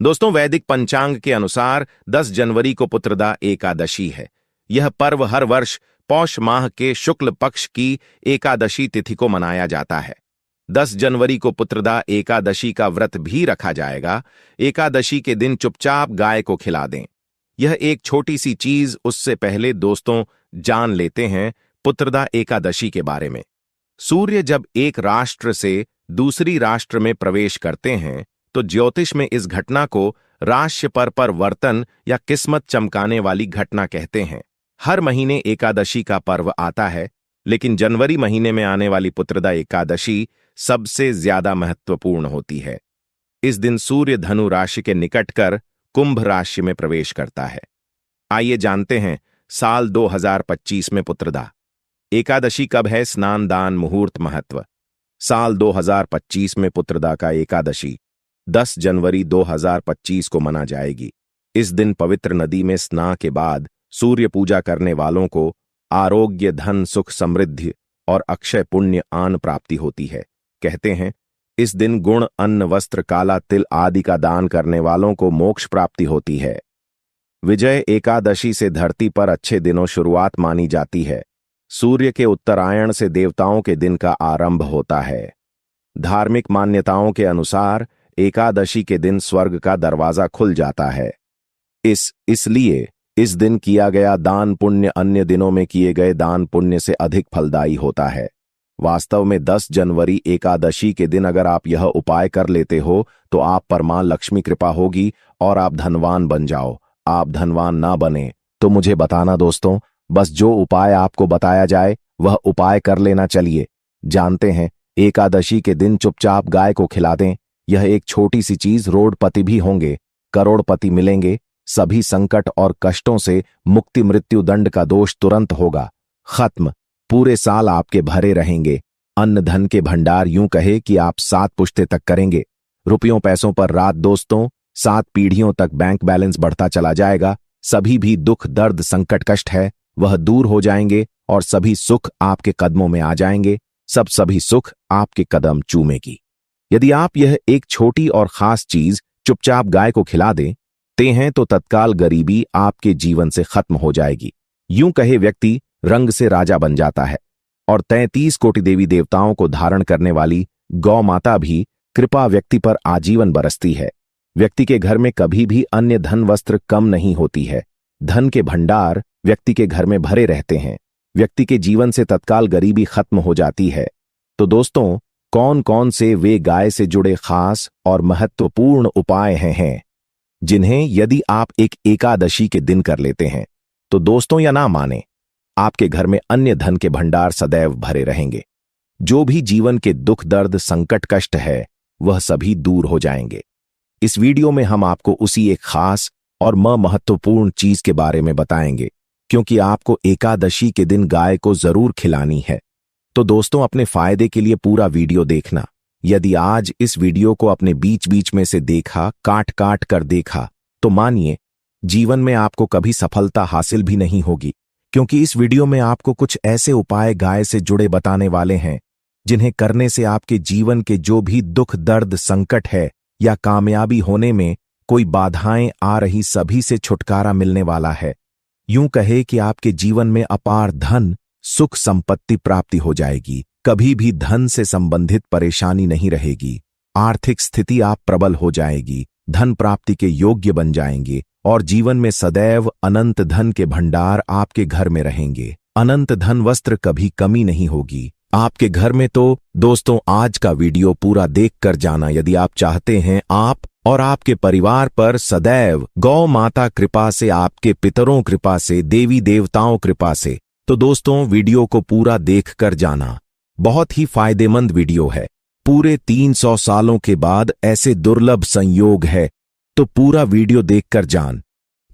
दोस्तों, वैदिक पंचांग के अनुसार 10 जनवरी को पुत्रदा एकादशी है। यह पर्व हर वर्ष पौष माह के शुक्ल पक्ष की एकादशी तिथि को मनाया जाता है। 10 जनवरी को पुत्रदा एकादशी का व्रत भी रखा जाएगा। एकादशी के दिन चुपचाप गाय को खिला दें। यह एक छोटी सी चीज, उससे पहले दोस्तों जान लेते हैं पुत्रदा एकादशी के बारे में। सूर्य जब एक राष्ट्र से दूसरी राष्ट्र में प्रवेश करते हैं तो ज्योतिष में इस घटना को राशि पर परिवर्तन या किस्मत चमकाने वाली घटना कहते हैं। हर महीने एकादशी का पर्व आता है, लेकिन जनवरी महीने में आने वाली पुत्रदा एकादशी सबसे ज्यादा महत्वपूर्ण होती है। इस दिन सूर्य धनु राशि के निकट कर कुंभ राशि में प्रवेश करता है। आइए जानते हैं साल 2025 में पुत्रदा एकादशी कब है। स्नान दान मुहूर्त महत्व। साल 2025 में पुत्रदा का एकादशी 10 जनवरी 2025 को मना जाएगी। इस दिन पवित्र नदी में स्नान के बाद सूर्य पूजा करने वालों को आरोग्य, धन, सुख, समृद्धि और अक्षय पुण्य आन प्राप्ति होती है। कहते हैं इस दिन गुण, अन्न, वस्त्र, काला तिल आदि का दान करने वालों को मोक्ष प्राप्ति होती है। विजय एकादशी से धरती पर अच्छे दिनों शुरुआत मानी जाती है। सूर्य के उत्तरायण से देवताओं के दिन का आरंभ होता है। धार्मिक मान्यताओं के अनुसार एकादशी के दिन स्वर्ग का दरवाजा खुल जाता है। इसलिए इस दिन किया गया दान पुण्य अन्य दिनों में किए गए दान पुण्य से अधिक फलदायी होता है। वास्तव में 10 जनवरी एकादशी के दिन अगर आप यह उपाय कर लेते हो तो आप पर मां लक्ष्मी कृपा होगी और आप धनवान बन जाओ। आप धनवान ना बने तो मुझे बताना दोस्तों, बस जो उपाय आपको बताया जाए वह उपाय कर लेना। चलिए जानते हैं। एकादशी के दिन चुपचाप गाय को खिला दें। यह एक छोटी सी चीज, रोडपति भी होंगे, करोड़पति मिलेंगे, सभी संकट और कष्टों से मुक्ति, मृत्यु दंड का दोष तुरंत होगा खत्म। पूरे साल आपके भरे रहेंगे। अन्न धन के भंडार, यूं कहे कि आप 7 पुश्ते तक करेंगे। रुपयों पैसों पर रात दोस्तों, 7 पीढ़ियों तक बैंक बैलेंस बढ़ता चला जाएगा। सभी भी दुख, दर्द, संकट, कष्ट है वह दूर हो जाएंगे और सभी सुख आपके कदमों में आ जाएंगे। सभी सुख आपके कदम चूमेगी। यदि आप यह एक छोटी और खास चीज चुपचाप गाय को खिला देते हैं तो तत्काल गरीबी आपके जीवन से खत्म हो जाएगी। यूं कहे व्यक्ति रंग से राजा बन जाता है और 33 कोटि देवी देवताओं को धारण करने वाली गौ माता भी कृपा व्यक्ति पर आजीवन बरसती है। व्यक्ति के घर में कभी भी अन्य धन वस्त्र कम नहीं होती है। धन के भंडार व्यक्ति के घर में भरे रहते हैं। व्यक्ति के जीवन से तत्काल गरीबी खत्म हो जाती है। तो दोस्तों, कौन कौन से वे गाय से जुड़े खास और महत्वपूर्ण उपाय हैं जिन्हें यदि आप एक एकादशी के दिन कर लेते हैं तो दोस्तों, या ना माने, आपके घर में अन्य धन के भंडार सदैव भरे रहेंगे। जो भी जीवन के दुख, दर्द, संकट, कष्ट है वह सभी दूर हो जाएंगे। इस वीडियो में हम आपको उसी एक खास और महत्वपूर्ण चीज के बारे में बताएंगे, क्योंकि आपको एकादशी के दिन गाय को जरूर खिलानी है। तो दोस्तों, अपने फायदे के लिए पूरा वीडियो देखना। यदि आज इस वीडियो को अपने बीच बीच में से देखा, काट काट कर देखा, तो मानिए जीवन में आपको कभी सफलता हासिल भी नहीं होगी, क्योंकि इस वीडियो में आपको कुछ ऐसे उपाय गाय से जुड़े बताने वाले हैं जिन्हें करने से आपके जीवन के जो भी दुख, दर्द, संकट है या कामयाबी होने में कोई बाधाएं आ रही, सभी से छुटकारा मिलने वाला है। यूं कहे कि आपके जीवन में अपार धन, सुख, संपत्ति प्राप्ति हो जाएगी। कभी भी धन से संबंधित परेशानी नहीं रहेगी। आर्थिक स्थिति आप प्रबल हो जाएगी। धन प्राप्ति के योग्य बन जाएंगे और जीवन में सदैव अनंत धन के भंडार आपके घर में रहेंगे। अनंत धन, वस्त्र, कभी कमी नहीं होगी आपके घर में। तो दोस्तों, आज का वीडियो पूरा देख कर जाना यदि आप चाहते हैं आप और आपके परिवार पर सदैव गौ माता कृपा से, आपके पितरों कृपा से, देवी देवताओं कृपा से। तो दोस्तों, वीडियो को पूरा देख कर जाना। बहुत ही फायदेमंद वीडियो है। पूरे 300 सालों के बाद ऐसे दुर्लभ संयोग है, तो पूरा वीडियो देखकर जान।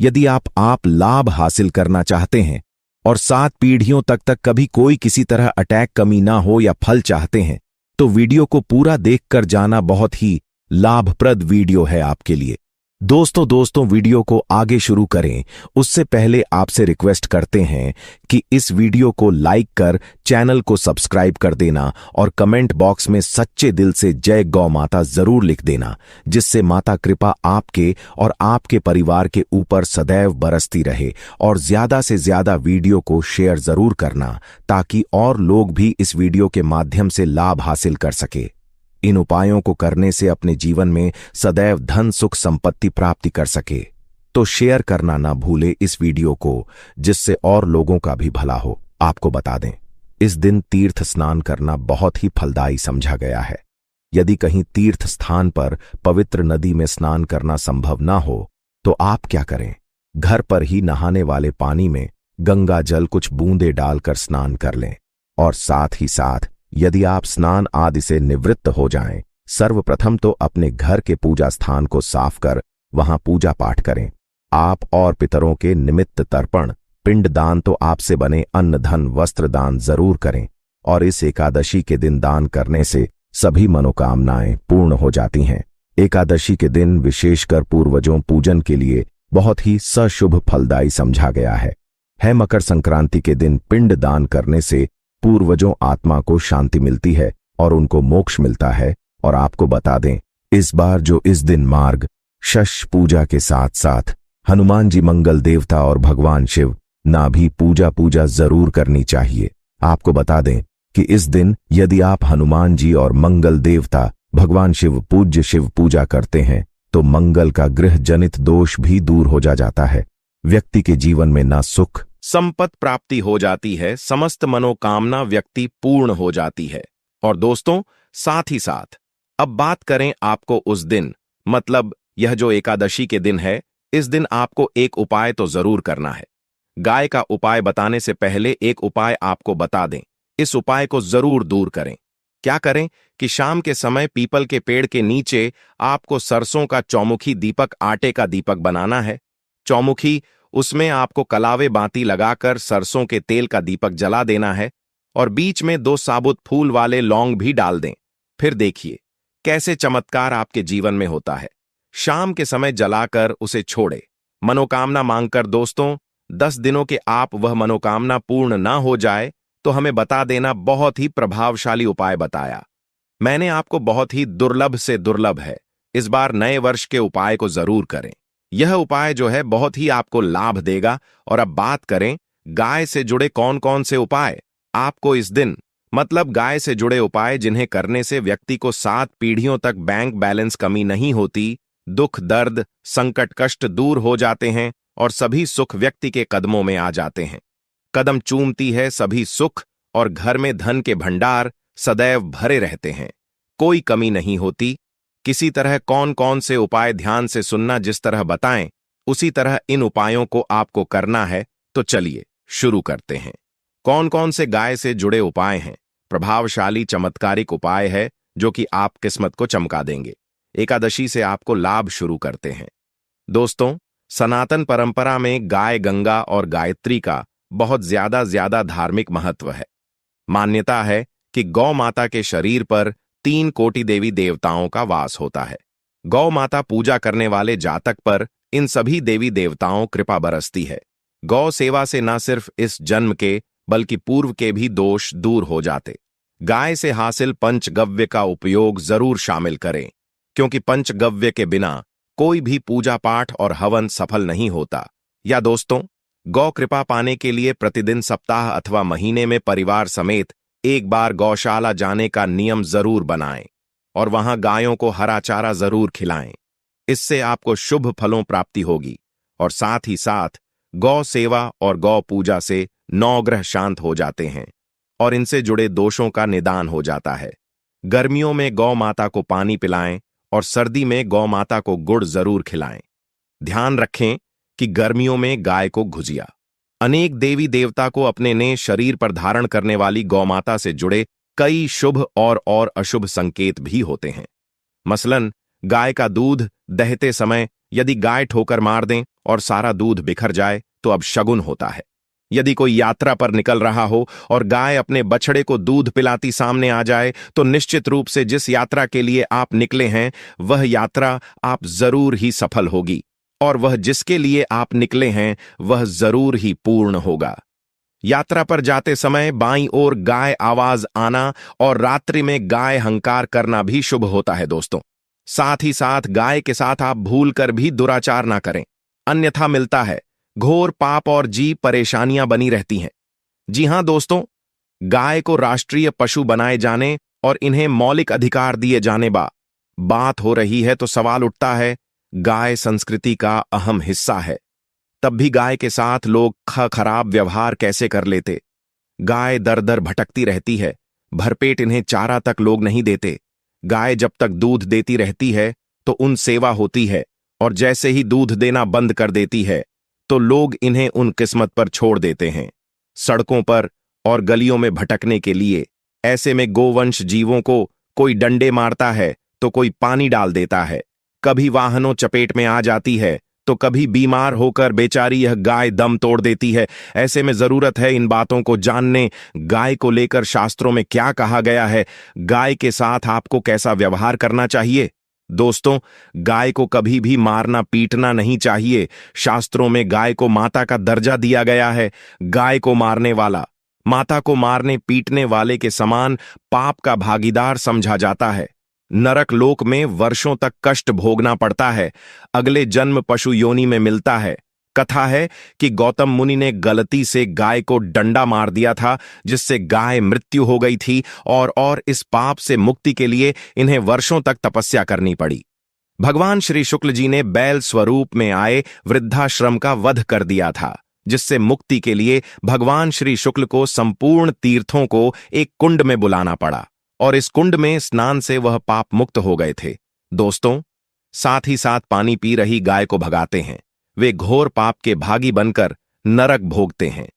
यदि आप लाभ हासिल करना चाहते हैं और 7 पीढ़ियों तक कभी कोई किसी तरह अटैक, कमी ना हो या फल चाहते हैं, तो वीडियो को पूरा देखकर जाना। बहुत ही लाभप्रद वीडियो है आपके लिए। दोस्तों वीडियो को आगे शुरू करें उससे पहले आपसे रिक्वेस्ट करते हैं कि इस वीडियो को लाइक कर चैनल को सब्सक्राइब कर देना और कमेंट बॉक्स में सच्चे दिल से जय गौ माता जरूर लिख देना, जिससे माता कृपा आपके और आपके परिवार के ऊपर सदैव बरसती रहे। और ज्यादा से ज्यादा वीडियो को शेयर जरूर करना ताकि और लोग भी इस वीडियो के माध्यम से लाभ हासिल कर सके। इन उपायों को करने से अपने जीवन में सदैव धन सुख संपत्ति प्राप्ति कर सके। तो शेयर करना ना भूले इस वीडियो को, जिससे और लोगों का भी भला हो। आपको बता दें, इस दिन तीर्थ स्नान करना बहुत ही फलदायी समझा गया है। यदि कहीं तीर्थ स्थान पर पवित्र नदी में स्नान करना संभव ना हो तो आप क्या करें, घर पर ही नहाने वाले पानी में गंगा जल कुछ बूंदे डालकर स्नान कर लें। और साथ ही साथ यदि आप स्नान आदि से निवृत्त हो जाएं, सर्वप्रथम तो अपने घर के पूजा स्थान को साफ कर वहां पूजा पाठ करें। आप और पितरों के निमित्त तर्पण, पिंड दान तो आपसे बने अन्न धन वस्त्र दान जरूर करें। और इस एकादशी के दिन दान करने से सभी मनोकामनाएं पूर्ण हो जाती हैं। एकादशी के दिन विशेषकर पूर्वजों पूजन के लिए बहुत ही सशुभ फलदायी समझा गया है। मकर संक्रांति के दिन पिंड दान करने से पूर्वजों आत्मा को शांति मिलती है और उनको मोक्ष मिलता है। और आपको बता दें, इस बार जो इस दिन मार्ग षष्ठ पूजा के साथ साथ हनुमान जी मंगल देवता और भगवान शिव ना भी पूजा जरूर करनी चाहिए। आपको बता दें कि इस दिन यदि आप हनुमान जी और मंगल देवता भगवान शिव पूजा करते हैं तो मंगल का गृह जनित दोष भी दूर हो जाता है। व्यक्ति के जीवन में ना सुख संपत्ति प्राप्ति हो जाती है, समस्त मनोकामना व्यक्ति पूर्ण हो जाती है। और दोस्तों, साथ ही साथ अब बात करें आपको उस दिन, मतलब यह जो एकादशी के दिन है, इस दिन आपको एक उपाय तो जरूर करना है। गाय का उपाय बताने से पहले एक उपाय आपको बता दें, इस उपाय को जरूर दूर करें। क्या करें कि शाम के समय पीपल के पेड़ के नीचे आपको सरसों का चौमुखी दीपक, आटे का दीपक बनाना है। चौमुखी, उसमें आपको कलावे बाती लगाकर सरसों के तेल का दीपक जला देना है और बीच में 2 साबुत फूल वाले लौंग भी डाल दें। फिर देखिए कैसे चमत्कार आपके जीवन में होता है। शाम के समय जलाकर उसे छोड़े, मनोकामना मांगकर। दोस्तों, 10 दिनों के आप वह मनोकामना पूर्ण ना हो जाए तो हमें बता देना। बहुत ही प्रभावशाली उपाय बताया मैंने आपको, बहुत ही दुर्लभ से दुर्लभ है। इस बार नए वर्ष के उपाय को जरूर करें। यह उपाय जो है बहुत ही आपको लाभ देगा। और अब बात करें गाय से जुड़े कौन कौन से उपाय आपको इस दिन, मतलब गाय से जुड़े उपाय जिन्हें करने से व्यक्ति को 7 पीढ़ियों तक बैंक बैलेंस कमी नहीं होती, दुख दर्द संकट कष्ट दूर हो जाते हैं और सभी सुख व्यक्ति के कदमों में आ जाते हैं। कदम चूमती है सभी सुख और घर में धन के भंडार सदैव भरे रहते हैं, कोई कमी नहीं होती। किसी तरह कौन कौन से उपाय ध्यान से सुनना, जिस तरह बताएं उसी तरह इन उपायों को आपको करना है। तो चलिए शुरू करते हैं। कौन कौन से गाय से जुड़े उपाय हैं? प्रभावशाली चमत्कारिक उपाय है जो कि आप किस्मत को चमका देंगे। एकादशी से आपको लाभ शुरू करते हैं। दोस्तों, सनातन परंपरा में गाय गंगा और गायत्री का बहुत ज्यादा धार्मिक महत्व है। मान्यता है कि गौ माता के शरीर पर 3 कोटि देवी देवताओं का वास होता है। गौ माता पूजा करने वाले जातक पर इन सभी देवी देवताओं कृपा बरसती है। गौ सेवा से न सिर्फ इस जन्म के बल्कि पूर्व के भी दोष दूर हो जाते। गाय से हासिल पंचगव्य का उपयोग जरूर शामिल करें, क्योंकि पंचगव्य के बिना कोई भी पूजा पाठ और हवन सफल नहीं होता। या दोस्तों, गौ कृपा पाने के लिए प्रतिदिन, सप्ताह अथवा महीने में परिवार समेत एक बार गौशाला जाने का नियम जरूर बनाएं और वहां गायों को हरा चारा जरूर खिलाएं। इससे आपको शुभ फलों प्राप्ति होगी। और साथ ही साथ गौ सेवा और गौ पूजा से 9 ग्रह शांत हो जाते हैं और इनसे जुड़े दोषों का निदान हो जाता है। गर्मियों में गौ माता को पानी पिलाएं और सर्दी में गौ माता को गुड़ जरूर खिलाएं। ध्यान रखें कि गर्मियों में गाय को गुजिया। अनेक देवी देवता को अपने ने शरीर पर धारण करने वाली गौमाता से जुड़े कई शुभ और अशुभ संकेत भी होते हैं। मसलन, गाय का दूध दहते समय यदि गाय ठोकर मार दें और सारा दूध बिखर जाए तो अब शगुन होता है। यदि कोई यात्रा पर निकल रहा हो और गाय अपने बछड़े को दूध पिलाती सामने आ जाए तो निश्चित रूप से जिस यात्रा के लिए आप निकले हैं वह यात्रा आप जरूर ही सफल होगी, और वह जिसके लिए आप निकले हैं वह जरूर ही पूर्ण होगा। यात्रा पर जाते समय बाईं ओर गाय आवाज आना और रात्रि में गाय हंकार करना भी शुभ होता है दोस्तों। साथ ही साथ गाय के साथ आप भूल कर भी दुराचार ना करें, अन्यथा मिलता है घोर पाप और जी परेशानियां बनी रहती हैं। जी हां दोस्तों, गाय को राष्ट्रीय पशु बनाए जाने और इन्हें मौलिक अधिकार दिए जाने बात हो रही है तो सवाल उठता है, गाय संस्कृति का अहम हिस्सा है, तब भी गाय के साथ लोग खराब व्यवहार कैसे कर लेते। गाय दर दर भटकती रहती है, भरपेट इन्हें चारा तक लोग नहीं देते। गाय जब तक दूध देती रहती है तो उन सेवा होती है, और जैसे ही दूध देना बंद कर देती है तो लोग इन्हें उन किस्मत पर छोड़ देते हैं, सड़कों पर और गलियों में भटकने के लिए। ऐसे में गोवंश जीवों को कोई डंडे मारता है तो कोई पानी डाल देता है, कभी वाहनों चपेट में आ जाती है तो कभी बीमार होकर बेचारी यह गाय दम तोड़ देती है। ऐसे में जरूरत है इन बातों को जानने, गाय को लेकर शास्त्रों में क्या कहा गया है, गाय के साथ आपको कैसा व्यवहार करना चाहिए। दोस्तों, गाय को कभी भी मारना पीटना नहीं चाहिए। शास्त्रों में गाय को माता का दर्जा दिया गया है। गाय को मारने वाला माता को मारने पीटने वाले के समान पाप का भागीदार समझा जाता है। नरक लोक में वर्षों तक कष्ट भोगना पड़ता है, अगले जन्म पशु योनि में मिलता है। कथा है कि गौतम मुनि ने गलती से गाय को डंडा मार दिया था, जिससे गाय मृत्यु हो गई थी, और इस पाप से मुक्ति के लिए इन्हें वर्षों तक तपस्या करनी पड़ी। भगवान श्री शुक्ल जी ने बैल स्वरूप में आए वृद्धाश्रम का वध कर दिया था, जिससे मुक्ति के लिए भगवान श्री शुक्ल को संपूर्ण तीर्थों को एक कुंड में बुलाना पड़ा, और इस कुंड में स्नान से वह पाप मुक्त हो गए थे। दोस्तों, साथ ही साथ पानी पी रही गाय को भगाते हैं, वे घोर पाप के भागी बनकर नरक भोगते हैं,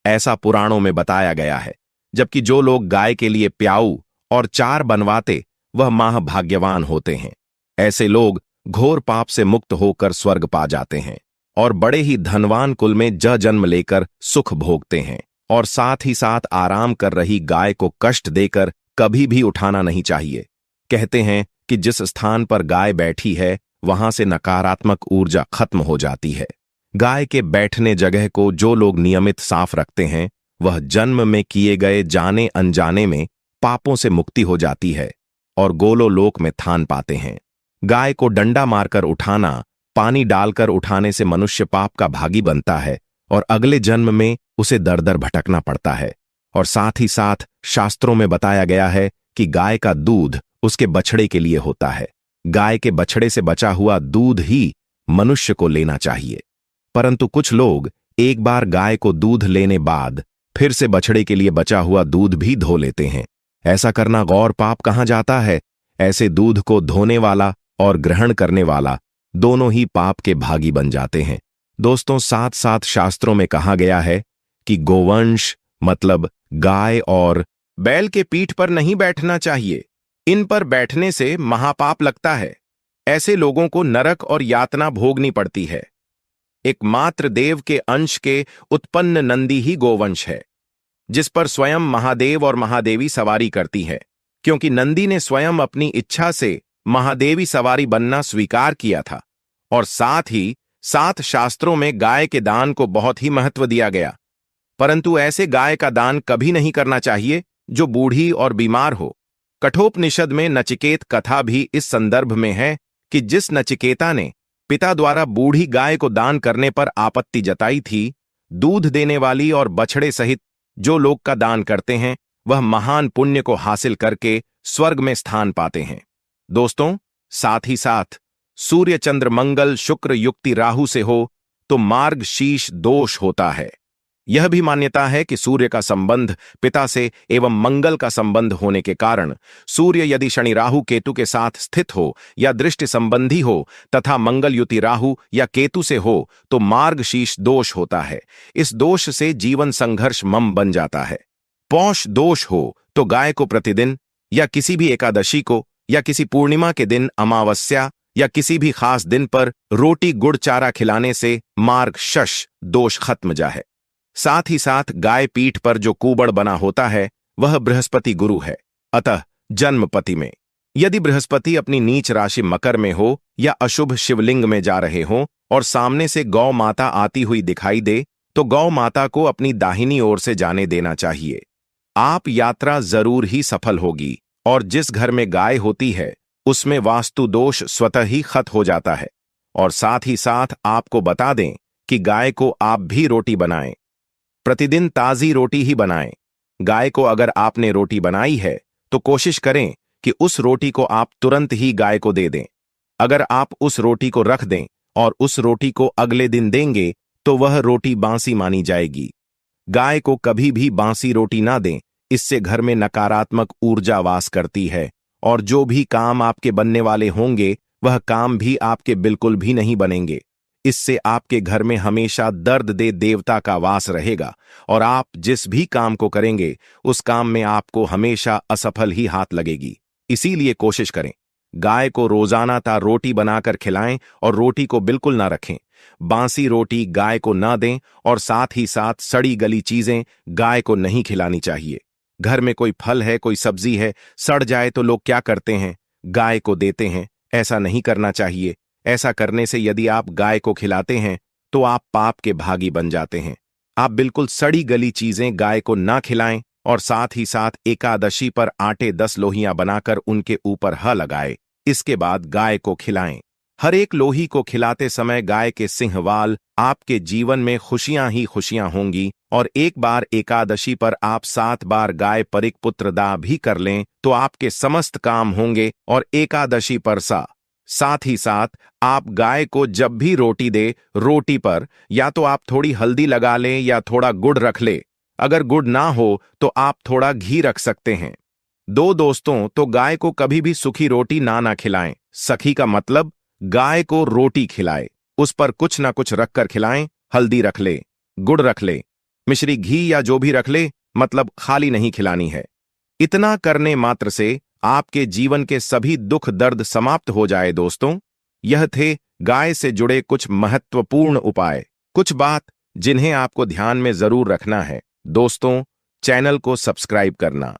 ऐसा पुराणों में बताया गया है। जबकि जो लोग गाय के लिए प्याऊ और चार बनवाते वह महाभाग्यवान होते हैं। ऐसे लोग घोर पाप से मुक्त होकर स्वर्ग पा जाते हैं और बड़े ही धनवान कुल में जन्म लेकर सुख भोगते हैं। और साथ ही साथ आराम कर रही गाय को कष्ट देकर कभी भी उठाना नहीं चाहिए। कहते हैं कि जिस स्थान पर गाय बैठी है वहां से नकारात्मक ऊर्जा खत्म हो जाती है। गाय के बैठने जगह को जो लोग नियमित साफ रखते हैं वह जन्म में किए गए जाने अनजाने में पापों से मुक्ति हो जाती है और गोलोलोक में थान पाते हैं। गाय को डंडा मारकर उठाना, पानी डालकर उठाने से मनुष्य पाप का भागी बनता है और अगले जन्म में उसे दर दर भटकना पड़ता है। और साथ ही साथ शास्त्रों में बताया गया है कि गाय का दूध उसके बछड़े के लिए होता है। गाय के बछड़े से बचा हुआ दूध ही मनुष्य को लेना चाहिए, परंतु कुछ लोग एक बार गाय को दूध लेने बाद फिर से बछड़े के लिए बचा हुआ दूध भी धो लेते हैं। ऐसा करना गौर पाप कहा जाता है। ऐसे दूध को धोने वाला और ग्रहण करने वाला दोनों ही पाप के भागी बन जाते हैं। दोस्तों, साथ साथ शास्त्रों में कहा गया है कि गोवंश मतलब गाय और बैल के पीठ पर नहीं बैठना चाहिए। इन पर बैठने से महापाप लगता है। ऐसे लोगों को नरक और यातना भोगनी पड़ती है। एकमात्र देव के अंश के उत्पन्न नंदी ही गोवंश है, जिस पर स्वयं महादेव और महादेवी सवारी करती है। क्योंकि नंदी ने स्वयं अपनी इच्छा से महादेवी सवारी बनना स्वीकार किया था। और साथ ही साथ शास्त्रों में गाय के दान को बहुत ही महत्व दिया गया, परंतु ऐसे गाय का दान कभी नहीं करना चाहिए जो बूढ़ी और बीमार हो। कठोपनिषद में नचिकेत कथा भी इस संदर्भ में है कि जिस नचिकेता ने पिता द्वारा बूढ़ी गाय को दान करने पर आपत्ति जताई थी, दूध देने वाली और बछड़े सहित जो लोग का दान करते हैं वह महान पुण्य को हासिल करके स्वर्ग में स्थान पाते हैं। दोस्तों, साथ ही साथ सूर्य चंद्र मंगल शुक्र युक्ति राहु से हो तो मार्ग शीश दोष होता है। यह भी मान्यता है कि सूर्य का संबंध पिता से एवं मंगल का संबंध होने के कारण सूर्य यदि शनि राहु केतु के साथ स्थित हो या दृष्टि संबंधी हो तथा मंगल युति राहु या केतु से हो तो मार्ग शीश दोष होता है। इस दोष से जीवन संघर्ष मम बन जाता है। पौष दोष हो तो गाय को प्रतिदिन या किसी भी एकादशी को या किसी पूर्णिमा के दिन अमावस्या या किसी भी खास दिन पर रोटी गुड़ चारा खिलाने से मार्ग शश दोष खत्म जाए। साथ ही साथ गाय पीठ पर जो कूबड़ बना होता है वह बृहस्पति गुरु है। अतः जन्मपति में यदि बृहस्पति अपनी नीच राशि मकर में हो या अशुभ शिवलिंग में जा रहे हों और सामने से गौ माता आती हुई दिखाई दे तो गौ माता को अपनी दाहिनी ओर से जाने देना चाहिए। आप यात्रा जरूर ही सफल होगी और जिस घर में गाय होती है उसमें वास्तु दोष स्वतः ही खत्म हो जाता है। और साथ ही साथ आपको बता दें कि गाय को आप भी रोटी बनाएं, प्रतिदिन ताजी रोटी ही बनाएं। गाय को अगर आपने रोटी बनाई है तो कोशिश करें कि उस रोटी को आप तुरंत ही गाय को दे दें। अगर आप उस रोटी को रख दें और उस रोटी को अगले दिन देंगे तो वह रोटी बासी मानी जाएगी। गाय को कभी भी बासी रोटी ना दें, इससे घर में नकारात्मक ऊर्जा वास करती है और जो भी काम आपके बनने वाले होंगे वह काम भी आपके बिल्कुल भी नहीं बनेंगे। इससे आपके घर में हमेशा दर्द दे देवता का वास रहेगा और आप जिस भी काम को करेंगे उस काम में आपको हमेशा असफल ही हाथ लगेगी। इसीलिए कोशिश करें गाय को रोजाना रोटी बनाकर खिलाएं और रोटी को बिल्कुल ना रखें। बासी रोटी गाय को ना दें और साथ ही साथ सड़ी गली चीजें गाय को नहीं खिलानी चाहिए। घर में कोई फल है, कोई सब्जी है, सड़ जाए तो लोग क्या करते हैं, गाय को देते हैं। ऐसा नहीं करना चाहिए। ऐसा करने से यदि आप गाय को खिलाते हैं तो आप पाप के भागी बन जाते हैं। आप बिल्कुल सड़ी गली चीजें गाय को ना खिलाएं और साथ ही साथ एकादशी पर आटे 10 लोहियां बनाकर उनके ऊपर ह लगाए। इसके बाद गाय को खिलाएं। हर एक लोही को खिलाते समय गाय के सिंहवाल आपके जीवन में खुशियां ही खुशियां होंगी। और एक बार एकादशी पर आप 7 बार गाय परिक पुत्रदा भी कर लें तो आपके समस्त काम होंगे। और एकादशी पर साथ ही साथ आप गाय को जब भी रोटी दे, रोटी पर या तो आप थोड़ी हल्दी लगा लें या थोड़ा गुड़ रख ले। अगर गुड़ ना हो तो आप थोड़ा घी रख सकते हैं। दोस्तों, तो गाय को कभी भी सूखी रोटी ना खिलाएं। सखी का मतलब गाय को रोटी खिलाए, उस पर कुछ ना कुछ रखकर खिलाएं। हल्दी रख ले, गुड़ रख ले, मिश्री घी या जो भी रख ले, मतलब खाली नहीं खिलानी है। इतना करने मात्र से आपके जीवन के सभी दुख दर्द समाप्त हो जाए। दोस्तों, यह थे गाय से जुड़े कुछ महत्वपूर्ण उपाय, कुछ बात जिन्हें आपको ध्यान में जरूर रखना है। दोस्तों, चैनल को सब्सक्राइब करना